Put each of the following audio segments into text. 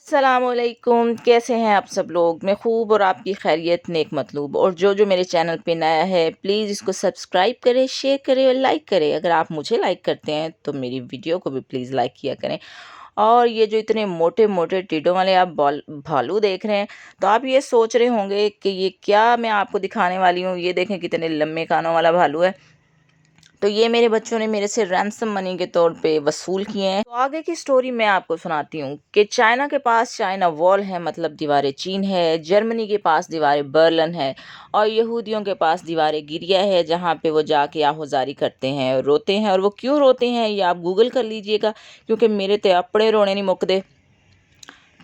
अस्सलामुअलैकुम, कैसे हैं आप सब लोग। मैं खूब और आपकी खैरियत नेक मतलूब। और जो मेरे चैनल पे नया है प्लीज़ इसको सब्सक्राइब करें, शेयर करें और लाइक करें। अगर आप मुझे लाइक करते हैं तो मेरी वीडियो को भी प्लीज़ लाइक किया करें। और ये जो इतने मोटे मोटे टीडों वाले आप भालू देख रहे हैं, तो आप ये सोच रहे होंगे कि ये क्या मैं आपको दिखाने वाली हूँ। ये देखें कितने लंबे कानों वाला भालू है। तो ये मेरे बच्चों ने मेरे से रैंसम मनी के तौर पे वसूल किए हैं। तो आगे की स्टोरी मैं आपको सुनाती हूँ कि चाइना के पास चाइना वॉल है, मतलब दीवारें चीन है। जर्मनी के पास दीवारें बर्लिन है। और यहूदियों के पास दीवारें गिरिया है, जहाँ पे वो जाके आहोजारी करते हैं और रोते हैं। और वो क्यों रोते हैं ये आप गूगल कर लीजिएगा, क्योंकि मेरे तो अपने रोने नहीं मुकदे।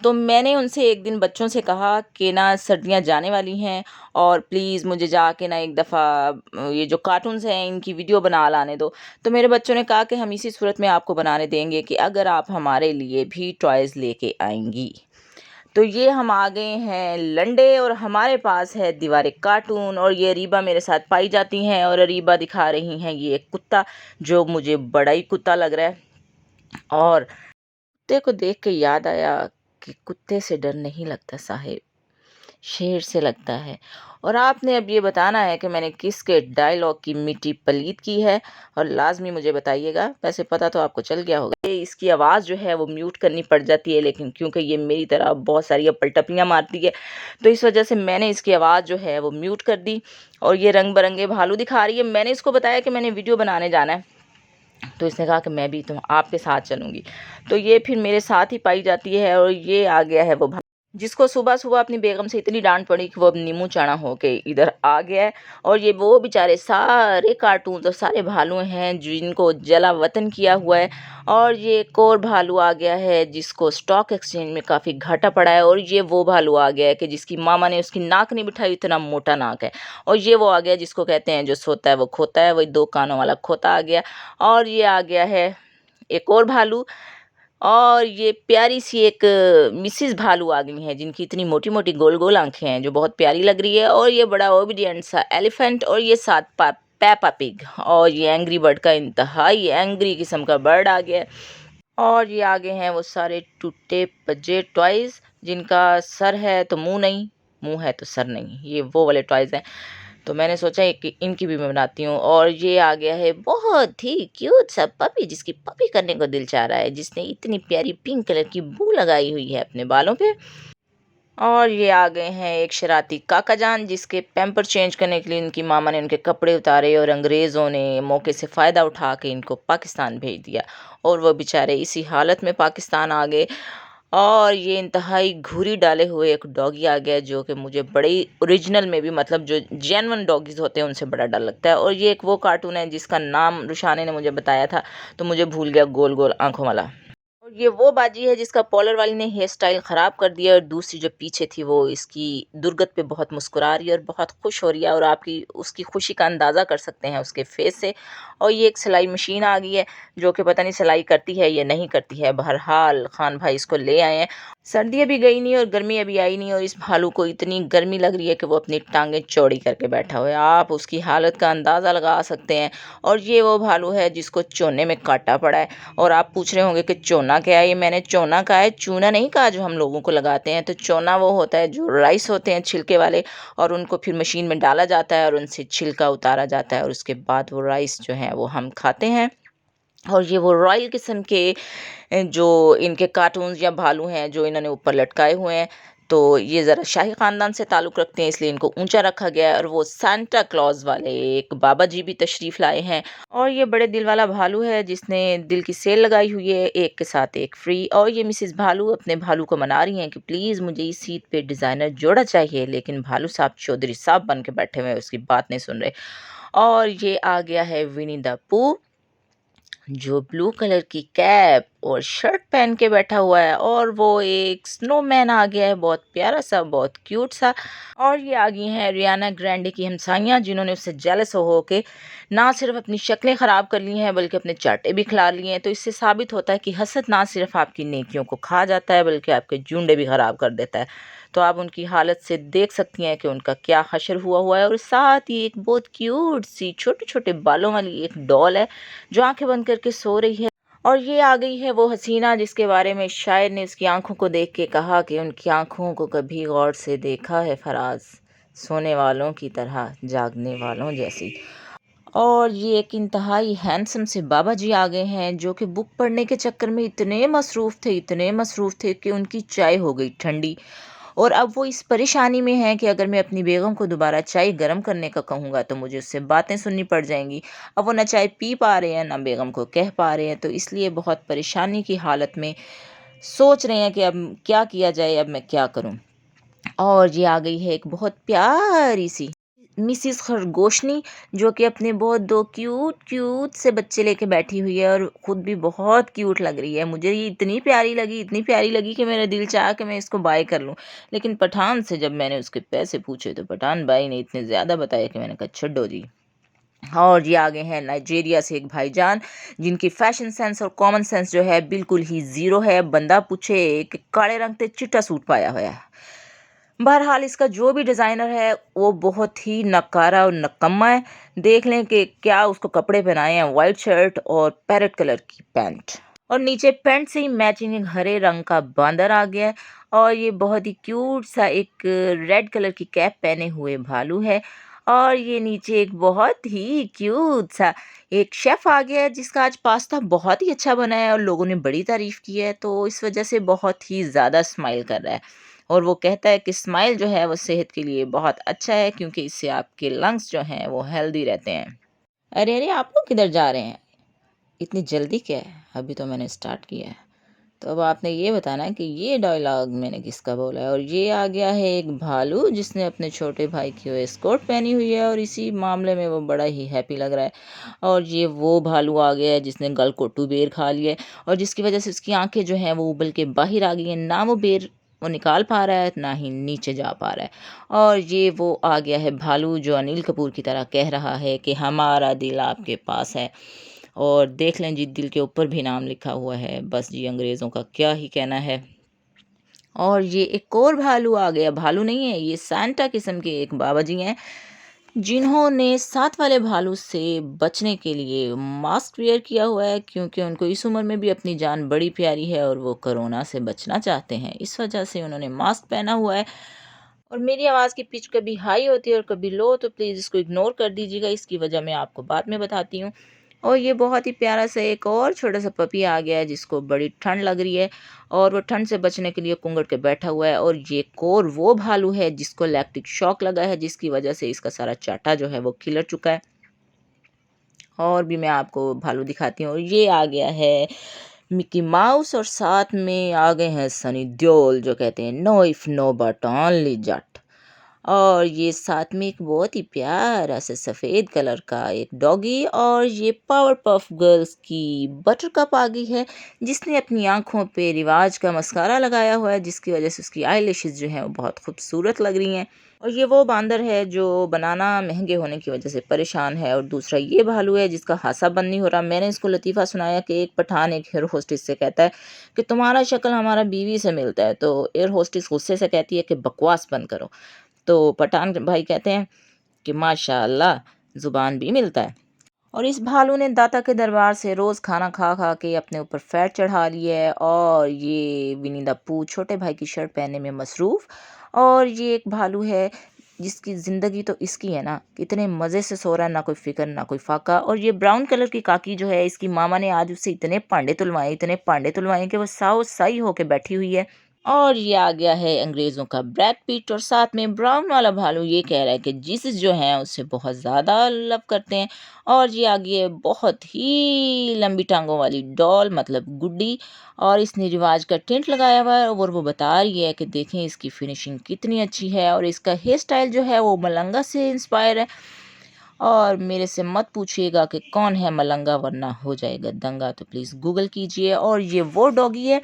तो मैंने उनसे एक दिन बच्चों से कहा कि ना सर्दियाँ जाने वाली हैं और प्लीज़ मुझे जाके ना एक दफ़ा ये जो कार्टून्स हैं इनकी वीडियो बना लाने दो। तो मेरे बच्चों ने कहा कि हम इसी सूरत में आपको बनाने देंगे कि अगर आप हमारे लिए भी टॉयज़ लेके आएंगी। तो ये हम आ गए हैं लंडे और हमारे पास है दीवारें कार्टून। और ये अरीबा मेरे साथ पाई जाती हैं और अरीबा दिखा रही हैं ये एक कुत्ता जो मुझे बड़ा ही कुत्ता लग रहा है। और कुत्ते को देख के याद आया कि कुत्ते से डर नहीं लगता साहिब, शेर से लगता है। और आपने अब ये बताना है कि मैंने किसके डायलॉग की मिट्टी पलीत की है, और लाजमी मुझे बताइएगा। वैसे पता तो आपको चल गया होगा। ये इसकी आवाज़ जो है वो म्यूट करनी पड़ जाती है, लेकिन क्योंकि ये मेरी तरह बहुत सारी पलटपियाँ मारती है, तो इस वजह से मैंने इसकी आवाज़ जो है वो म्यूट कर दी। और ये रंग बिरंगे भालू दिखा रही है। मैंने इसको बताया कि मैंने वीडियो बनाने जाना है, तो इसने कहा कि मैं भी तुम आपके साथ चलूँगी। तो ये फिर मेरे साथ ही पाई जाती है। और ये आ गया है वो जिसको सुबह-सुबह अपनी बेगम से इतनी डाँट पड़ी कि वो अब नीमू चढ़ा होके इधर आ गया है। और ये वो बेचारे सारे कार्टून्स और सारे भालू हैं जिनको जला वतन किया हुआ है। और ये एक और भालू आ गया है जिसको स्टॉक एक्सचेंज में काफ़ी घाटा पड़ा है। और ये वो भालू आ गया है कि जिसकी मामा ने उसकी नाक नहीं बिठाई, इतना मोटा नाक है। और ये वो आ गया जिसको कहते हैं जो सोता है वो खोता है, वही 2 कानों वाला खोता आ गया। और ये आ गया है एक और भालू। और ये प्यारी सी एक मिसेस भालू आ गई हैं जिनकी इतनी मोटी-मोटी गोल-गोल आँखें हैं जो बहुत प्यारी लग रही है। और ये बड़ा ओबीडिएंट सा एलिफेंट। और ये साथ पेपा पिग। और ये एंग्री बर्ड का इंतहाई एंग्री किस्म का बर्ड आ गया है। और ये आगे हैं वो सारे टूटे पजे टॉयज़ जिनका सर है तो मुँह नहीं, मुँह है तो सर नहीं। ये वो वाले टॉयज़ हैं। तो मैंने सोचा कि इनकी भी मैं बनाती हूँ। और ये आ गया है बहुत ही क्यूट सा पपी जिसकी पपी करने को दिल चाह रहा है, जिसने इतनी प्यारी पिंक कलर की बू लगाई हुई है अपने बालों पे। और ये आ गए हैं एक शरारती काका जान जिसके पैम्पर चेंज करने के लिए इनकी मामा ने उनके कपड़े उतारे और अंग्रेज़ों ने मौके से फ़ायदा उठा के इनको पाकिस्तान भेज दिया। और वो बेचारे इसी हालत में पाकिस्तान आ गए। और ये इंतहाई घूरी डाले हुए एक डॉगी आ गया जो कि मुझे बड़े ही ओरिजिनल में भी, मतलब जो जेन्युइन डॉगीज़ होते हैं उनसे बड़ा डर लगता है। और ये एक वो कार्टून है जिसका नाम रुशाने ने मुझे बताया था, तो मुझे भूल गया, गोल गोल आंखों वाला। और ये वो बाजी है जिसका पॉलर वाली ने हेयर स्टाइल ख़राब कर दिया। और दूसरी जो पीछे थी वो इसकी दुर्गत पे बहुत मुस्कुरा रही है और बहुत खुश हो रही है। और आपकी उसकी खुशी का अंदाज़ा कर सकते हैं उसके फेस से। और ये एक सिलाई मशीन आ गई है जो कि पता नहीं सिलाई करती है या नहीं करती है। बहरहाल खान भाई इसको ले आए हैं। सर्दी अभी गई नहीं और गर्मी अभी आई नहीं। और इस भालू को इतनी गर्मी लग रही है कि वो अपनी टांगें चौड़ी करके बैठा हुआ है। आप उसकी हालत का अंदाज़ा लगा सकते हैं। और ये वो भालू है जिसको चोने में काटा पड़ा है। और आप पूछ रहे होंगे कि चोना क्या है। ये मैंने चोना कहा है, चूना नहीं कहा जो हम लोगों को लगाते हैं। तो चोना वो होता है जो राइस होते हैं छिलके वाले, और उनको फिर मशीन में डाला जाता है और उनसे छिलका उतारा जाता है और उसके बाद वो राइस जो है वो हम खाते हैं। और ये वो रॉयल किस्म के जो इनके कार्टून्स या भालू हैं जो इन्होंने ऊपर लटकाए हुए हैं। तो ये ज़रा शाही ख़ानदान से ताल्लुक़ रखते हैं, इसलिए इनको ऊंचा रखा गया है। और वो सांता क्लॉज वाले एक बाबा जी भी तशरीफ़ लाए हैं। और ये बड़े दिल वाला भालू है जिसने दिल की सेल लगाई हुई है, एक के साथ एक फ्री। और ये मिसेस भालू अपने भालू को मना रही हैं कि प्लीज़ मुझे इस सीट पे डिज़ाइनर जोड़ा चाहिए, लेकिन भालू साहब चौधरी साहब बन के बैठे हुए हैं, उसकी बात नहीं सुन रहे। और ये आ गया है विनी द पू जो ब्लू कलर की कैप और शर्ट पहन के बैठा हुआ है। और वो एक स्नोमैन आ गया है, बहुत प्यारा सा, बहुत क्यूट सा। और ये आ गई हैं रियाना ग्रैंडे की हमसाइयाँ जिन्होंने उससे जेलस हो के ना सिर्फ अपनी शक्लें ख़राब कर ली हैं बल्कि अपने चाटे भी खिला लिए हैं। तो इससे साबित होता है कि हसद ना सिर्फ आपकी नेकियों को खा जाता है बल्कि आपके जूंडे भी ख़राब कर देता है। तो आप उनकी हालत से देख सकती हैं कि उनका क्या हशर हुआ है। और साथ ही एक बहुत क्यूट सी छोटे छोटे बालों वाली एक डॉल है जो आंखें बंद करके सो रही है। और ये आ गई है वो हसीना जिसके बारे में शायर ने उसकी आंखों को देख के कहा कि उनकी आंखों को कभी गौर से देखा है फराज, सोने वालों की तरह जागने वालों जैसी। और ये एक इंतहाई हैंडसम से बाबा जी आ गए हैं जो कि बुक पढ़ने के चक्कर में इतने मसरूफ़ थे कि उनकी चाय हो गई ठंडी। और अब वो इस परेशानी में हैं कि अगर मैं अपनी बेगम को दोबारा चाय गर्म करने का कहूँगा तो मुझे उससे बातें सुननी पड़ जाएंगी। अब वो ना चाय पी पा रहे हैं ना बेगम को कह पा रहे हैं, तो इसलिए बहुत परेशानी की हालत में सोच रहे हैं कि अब क्या किया जाए, अब मैं क्या करूँ। और ये आ गई है एक बहुत प्यारी सी मिसिस खरगोशनी जो कि अपने बहुत दो क्यूट क्यूट से बच्चे लेके बैठी हुई है और ख़ुद भी बहुत क्यूट लग रही है। मुझे ये इतनी प्यारी लगी कि मेरा दिल चाहा कि मैं इसको बाय कर लूं। लेकिन पठान से जब मैंने उसके पैसे पूछे तो पठान भाई ने इतने ज़्यादा बताया कि मैंने कहा छड्डो जी। और ये आ गए हैं नाइजीरिया से एक भाईजान जिनकी फैशन सेंस और कॉमन सेंस जो है बिल्कुल ही ज़ीरो है। बंदा पूछे कि काले रंग से चिट्टा सूट पाया हुआ है। बहरहाल इसका जो भी डिज़ाइनर है वो बहुत ही नकारा और नकम्मा है। देख लें कि क्या उसको कपड़े पहनाए हैं, वाइट शर्ट और पैरेट कलर की पैंट, और नीचे पैंट से ही मैचिंग एक हरे रंग का बांदर आ गया है। और ये बहुत ही क्यूट सा एक रेड कलर की कैप पहने हुए भालू है। और ये नीचे एक बहुत ही क्यूट सा एक शेफ़ आ गया है जिसका आज पास्ता बहुत ही अच्छा बना है और लोगों ने बड़ी तारीफ़ की है, तो इस वजह से बहुत ही ज़्यादा स्माइल कर रहा है। और वो कहता है कि स्माइल जो है वो सेहत के लिए बहुत अच्छा है क्योंकि इससे आपके लंग्स जो हैं वो हेल्दी रहते हैं। अरे अरे, आप लोग किधर जा रहे हैं? इतनी जल्दी क्या है? अभी तो मैंने स्टार्ट किया है। तो अब आपने ये बताना है कि ये डायलॉग मैंने किसका बोला है। और ये आ गया है एक भालू जिसने अपने छोटे भाई की वेस्टकोट पहनी हुई है और इसी मामले में वो बड़ा ही हैप्पी लग रहा है। और ये वो भालू आ गया है जिसने गलकोटू बेर खा लिया है और जिसकी वजह से उसकी आंखें जो हैं वो उबल के बाहर आ गई हैं। ना वो बेर वो निकाल पा रहा है ना ही नीचे जा पा रहा है। और ये वो आ गया है भालू जो अनिल कपूर की तरह कह रहा है कि हमारा दिल आपके पास है। और देख लें जी, दिल के ऊपर भी नाम लिखा हुआ है। बस जी, अंग्रेज़ों का क्या ही कहना है। और ये एक और भालू आ गया, भालू नहीं है ये, सांता किस्म के एक बाबा जी हैं जिन्होंने साथ वाले भालू से बचने के लिए मास्क वेयर किया हुआ है क्योंकि उनको इस उम्र में भी अपनी जान बड़ी प्यारी है और वो कोरोना से बचना चाहते हैं। इस वजह से उन्होंने मास्क पहना हुआ है। और मेरी आवाज़ की पिच कभी हाई होती है और कभी लो, तो प्लीज़ इसको इग्नोर कर दीजिएगा। इसकी वजह मैं आपको बाद में बताती हूँ। और ये बहुत ही प्यारा सा एक और छोटा सा पपी आ गया है जिसको बड़ी ठंड लग रही है और वो ठंड से बचने के लिए कुंगड़ के बैठा हुआ है। और ये कोर वो भालू है जिसको लैक्टिक शॉक लगा है जिसकी वजह से इसका सारा चाटा जो है वो खिलर चुका है। और भी मैं आपको भालू दिखाती हूँ। और ये आ गया है मिकी माउस और साथ में आ गए हैं सनी देओल जो कहते हैं no if no but only Jatt. और ये साथ में एक बहुत ही प्यारा सा सफ़ेद कलर का एक डॉगी। और ये पावर पफ गर्ल्स की बटरकप आ गई है जिसने अपनी आँखों पे रिवाज का मस्कारा लगाया हुआ है जिसकी वजह से उसकी आईलैशेस जो हैं वो बहुत खूबसूरत लग रही हैं। और ये वो बांदर है जो बनाना महंगे होने की वजह से परेशान है। और दूसरा ये भालू है जिसका हासा बंद नहीं हो रहा। मैंने इसको लतीफ़ा सुनाया कि एक पठान एक एयर होस्टेस से कहता है कि तुम्हारा शक्ल हमारा बीवी से मिलता है, तो एयर होस्टेस गुस्से से कहती है कि बकवास बंद करो। तो पठान भाई कहते हैं कि माशाअल्लाह, ज़ुबान भी मिलता है। और इस भालू ने दाता के दरबार से रोज़ खाना खा खा के अपने ऊपर फैट चढ़ा ली है। और ये विनी द पूह छोटे भाई की शर्ट पहनने में मसरूफ़। और ये एक भालू है जिसकी ज़िंदगी तो इसकी है ना, कितने मज़े से सो रहा है, ना कोई फ़िक्र ना कोई फाका। और ये ब्राउन कलर की काकी जो है इसकी मामा ने आज उससे इतने पांडे तुलवाए कि वो साओ साई होके बैठी हुई है। और ये आ गया है अंग्रेज़ों का ब्रैड पिट और साथ में ब्राउन वाला भालू ये कह रहा है कि जीसस जो हैं उससे बहुत ज़्यादा लव करते हैं। और ये आ गई है बहुत ही लंबी टांगों वाली डॉल मतलब गुड्डी। और इसने रिवाज का टेंट लगाया हुआ है और वो बता रही है कि देखें इसकी फिनिशिंग कितनी अच्छी है। और इसका हेयर स्टाइल जो है वो मलंगा से इंस्पायर है। और मेरे से मत पूछिएगा कि कौन है मलंगा वरना हो जाएगा दंगा, तो प्लीज़ गूगल कीजिए। और ये वो डॉगी है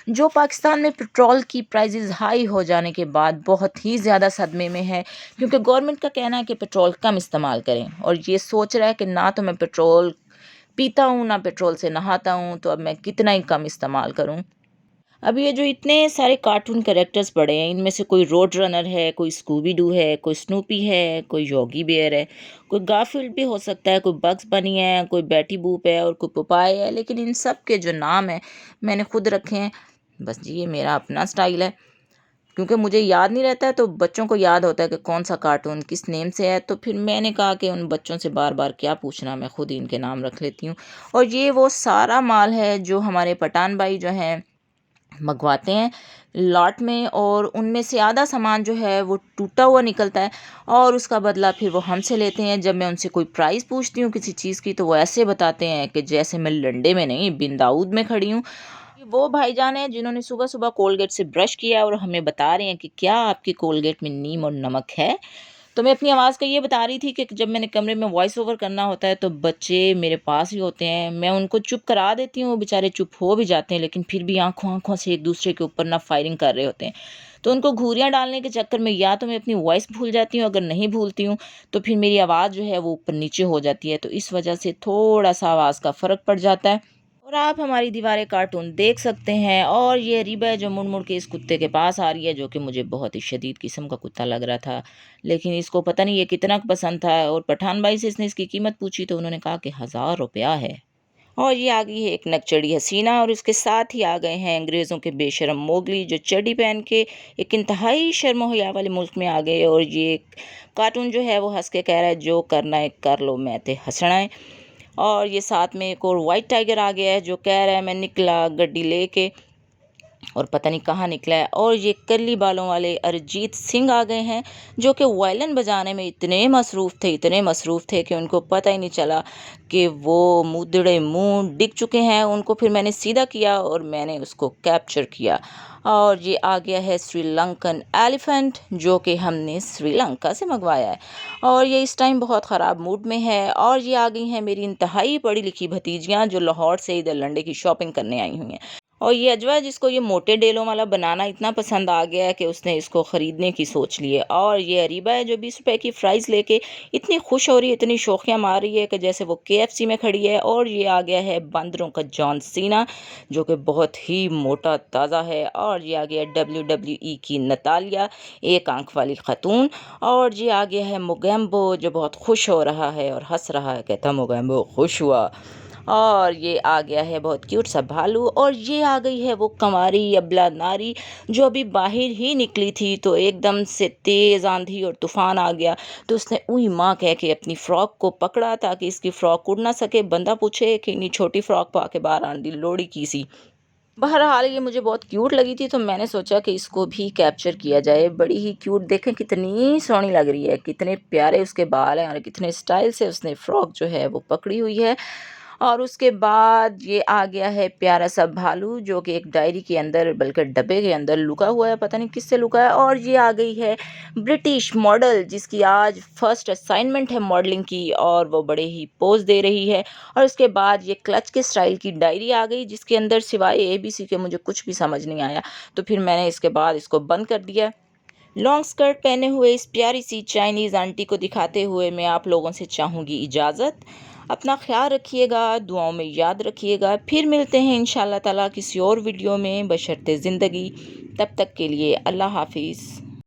जो पाकिस्तान में पेट्रोल की प्राइसेस हाई हो जाने के बाद बहुत ही ज़्यादा सदमे में है क्योंकि गवर्नमेंट का कहना है कि पेट्रोल कम इस्तेमाल करें। और ये सोच रहा है कि ना तो मैं पेट्रोल पीता हूँ ना पेट्रोल से नहाता हूँ, तो अब मैं कितना ही कम इस्तेमाल करूँ। अब ये जो इतने सारे कार्टून कैरेक्टर्स पड़े हैं, इनमें से कोई रोड रनर है, कोई स्कूबी डू है, कोई स्नूपी है, कोई योगी बेयर है, कोई गारफील्ड भी हो सकता है, कोई बग्स बनी है, कोई बैटी बूप है और कोई पोपाय है। लेकिन इन सब के जो नाम है मैंने खुद रखे हैं। बस जी, ये मेरा अपना स्टाइल है, क्योंकि मुझे याद नहीं रहता है तो बच्चों को याद होता है कि कौन सा कार्टून किस नेम से है। तो फिर मैंने कहा कि उन बच्चों से बार बार क्या पूछना, मैं खुद ही इनके नाम रख लेती हूँ। और ये वो सारा माल है जो हमारे पठान भाई जो हैं मंगवाते हैं लॉट में, और उनमें से आधा सामान जो है वो टूटा हुआ निकलता है और उसका बदला फिर वो हमसे लेते हैं। जब मैं उनसे कोई प्राइस पूछती हूँ किसी चीज़ की तो वो ऐसे बताते हैं कि जैसे मैं लंडे में नहीं बिन दाऊद में खड़ी हूँ। ये वो भाईजान हैं जिन्होंने सुबह सुबह कोलगेट से ब्रश किया और हमें बता रहे हैं कि क्या आपकी कोलगेट में नीम और नमक है। तो मैं अपनी आवाज़ का ये बता रही थी कि जब मैंने कमरे में वॉइस ओवर करना होता है तो बच्चे मेरे पास ही होते हैं, मैं उनको चुप करा देती हूँ, वो बेचारे चुप हो भी जाते हैं, लेकिन फिर भी आंखों आंखों से एक दूसरे के ऊपर ना फायरिंग कर रहे होते हैं। तो उनको घूरियाँ डालने के चक्कर में या तो मैं अपनी वॉइस भूल जाती हूँ, अगर नहीं भूलती हूँ तो फिर मेरी आवाज़ जो है वो ऊपर नीचे हो जाती है, तो इस वजह से थोड़ा सा आवाज़ का फ़र्क पड़ जाता है। और आप हमारी दीवारें कार्टून देख सकते हैं। और ये रिबा है जो मुड़ मुड़ के इस कुत्ते के पास आ रही है, जो कि मुझे बहुत ही शदीद किस्म का कुत्ता लग रहा था, लेकिन इसको पता नहीं ये कितना पसंद था। और पठान भाई से इसने इसकी कीमत पूछी तो उन्होंने कहा कि 1000 रुपया है। और ये आ गई है एक नकचड़ी हसीना, और उसके साथ ही आ गए हैं अंग्रेज़ों के बेशरम मोगली, जो चड्डी पहन के एक इंतहाई शर्म हया वाले मुल्क में आ गए। और ये कार्टून जो है वो हंस के कह रहा है जो करना है कर लो, मैं ते हंसना है। और ये साथ में एक और वाइट टाइगर आ गया है जो कह रहा है मैं निकला गड्डी लेके, और पता नहीं कहाँ निकला है। और ये कर्ली बालों वाले अरिजीत सिंह आ गए हैं जो कि वायलिन बजाने में इतने मसरूफ़ थे कि उनको पता ही नहीं चला कि वो मुँहदड़े मुँह डिग चुके हैं। उनको फिर मैंने सीधा किया और मैंने उसको कैप्चर किया। और ये आ गया है श्रीलंकन एलिफेंट जो कि हमने श्रीलंका से मंगवाया है, और ये इस टाइम बहुत ख़राब मूड में है। और ये आ गई हैं मेरी इंतहाई पढ़ी लिखी भतीजियाँ जो लाहौर से इधर लंडे की शॉपिंग करने आई हुई हैं। और ये अजवा जिसको ये मोटे डेलों वाला बनाना इतना पसंद आ गया है कि उसने इसको ख़रीदने की सोच ली है। और ये अरीबा है जो 20 रुपए की फ़्राइज़ लेके इतनी खुश हो रही है, इतनी शौकियाँ मार रही है कि जैसे वो KFC में खड़ी है। और ये आ गया है बंदरों का जॉन सीना जो कि बहुत ही मोटा ताज़ा है। और ये आ गया WWE की नतालिया, एक आंख वाली खातून। और ये आ गया है मोगैम्बो जो बहुत खुश हो रहा है और हंस रहा है, कहता मोगैम्बो खुश हुआ। और ये आ गया है बहुत क्यूट सा भालू। और ये आ गई है वो कंवारी अबला नारी जो अभी बाहर ही निकली थी तो एकदम से तेज़ आंधी और तूफान आ गया, तो उसने उई माँ कह के अपनी फ़्रॉक को पकड़ा ताकि इसकी फ़्रॉक उड़ ना सके। बंदा पूछे कि इतनी छोटी फ़्रॉक पा के बाहर आंधी लोड़ी की सी। बहरहाल ये मुझे बहुत क्यूट लगी थी तो मैंने सोचा कि इसको भी कैप्चर किया जाए। बड़ी ही क्यूट, देखें कितनी सोहनी लग रही है, कितने प्यारे उसके बाल हैं और कितने स्टाइल से उसने फ़्रॉक जो है वो पकड़ी हुई है। और उसके बाद ये आ गया है प्यारा सा भालू जो कि एक डायरी के अंदर, बल्कि डब्बे के अंदर लुका हुआ है, पता नहीं किससे लुका है। और ये आ गई है ब्रिटिश मॉडल जिसकी आज फर्स्ट असाइनमेंट है मॉडलिंग की, और वो बड़े ही पोज दे रही है। और उसके बाद ये क्लच के स्टाइल की डायरी आ गई जिसके अंदर सिवाय ABC के मुझे कुछ भी समझ नहीं आया, तो फिर मैंने इसके बाद इसको बंद कर दिया। लॉन्ग स्कर्ट पहने हुए इस प्यारी सी चाइनीज़ आंटी को दिखाते हुए मैं आप लोगों से चाहूँगी इजाज़त। अपना ख्याल रखिएगा, दुआओं में याद रखिएगा। फिर मिलते हैं इंशाअल्लाह ताला किसी और वीडियो में बशर्ते ज़िंदगी। तब तक के लिए अल्लाह हाफ़िज़।